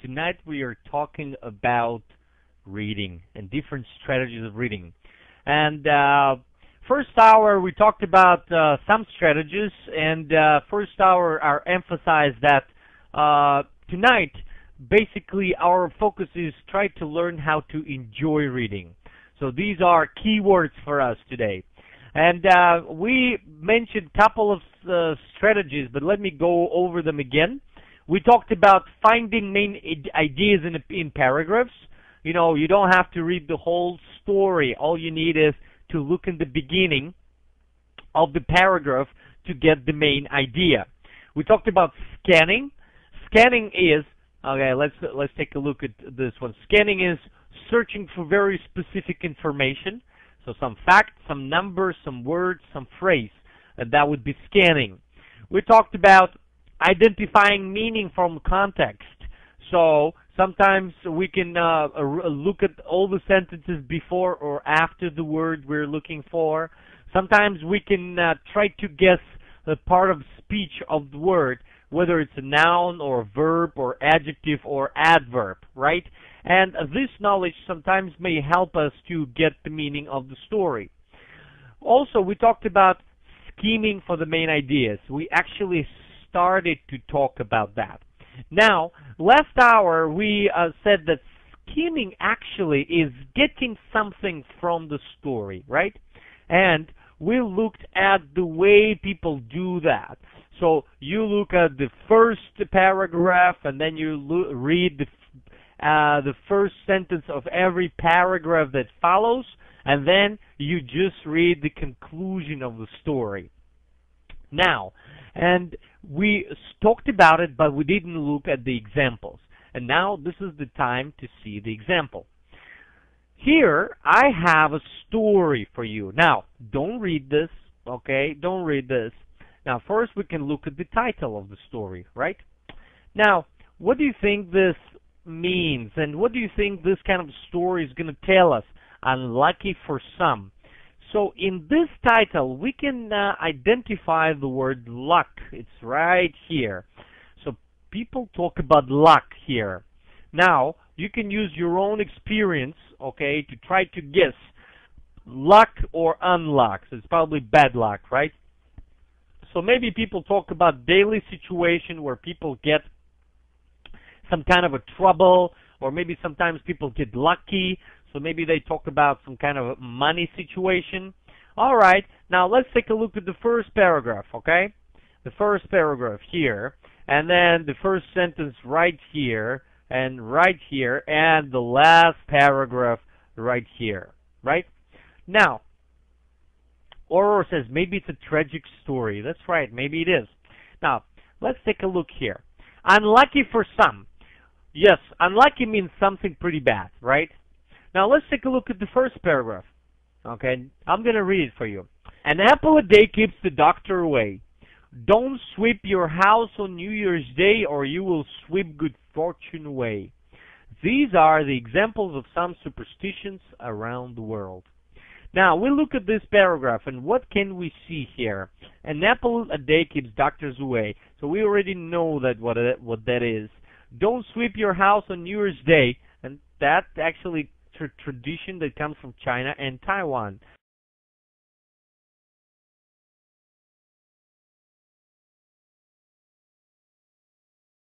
Tonight we are talking about reading and different strategies of reading. And first hour we talked about some strategies, and first hour I emphasized that tonight basically our focus is try to learn how to enjoy reading. So these are keywords for us today. And we mentioned a couple of strategies, but let me go over them again. We talked about finding main ideas in paragraphs. You know, you don't have to read the whole story. All you need is to look in the beginning of the paragraph to get the main idea. We talked about scanning. Scanning is, okay, let's take a look at this one. Scanning is searching for very specific information. So some facts, some numbers, some words, some phrase, and that would be scanning. We talked about identifying meaning from context. So sometimes we can look at all the sentences before or after the word we're looking for. Sometimes we can try to guess the part of speech of the word, whether it's a noun or a verb or adjective or adverb, right? And this knowledge sometimes may help us to get the meaning of the story. Also, we talked about scheming for the main ideas. We actually started to talk about that. Now, last hour we said that scheming actually is getting something from the story, right? And we looked at the way people do that. So you look at the first paragraph, and then you read the first sentence of every paragraph that follows, and then you just read the conclusion of the story. Now, and we talked about it, but we didn't look at the examples. And now this is the time to see the example. Here, I have a story for you. Now, don't read this, okay? Don't read this. Now, first we can look at the title of the story, right? Now, what do you think this means? And what do you think this kind of story is going to tell us? Unlucky for some. So in this title, we can identify the word luck. It's right here. So people talk about luck here. Now, you can use your own experience, okay, to try to guess luck or unluck. So it's probably bad luck, right? So maybe people talk about daily situation where people get some kind of a trouble, or maybe sometimes people get lucky. So maybe they talk about some kind of money situation. All right, now let's take a look at the first paragraph, okay? The first paragraph here, and then the first sentence right here, and the last paragraph right here, right? Now, Aurora says maybe it's a tragic story. That's right, maybe it is. Now, let's take a look here. Unlucky for some. Yes, unlucky means something pretty bad, right? Now, let's take a look at the first paragraph. Okay, I'm going to read it for you. An apple a day keeps the doctor away. Don't sweep your house on New Year's Day or you will sweep good fortune away. These are the examples of some superstitions around the world. Now, we look at this paragraph, and what can we see here? An apple a day keeps doctors away. So we already know that what that is. Don't sweep your house on New Year's Day, and that's actually tradition that comes from China and Taiwan.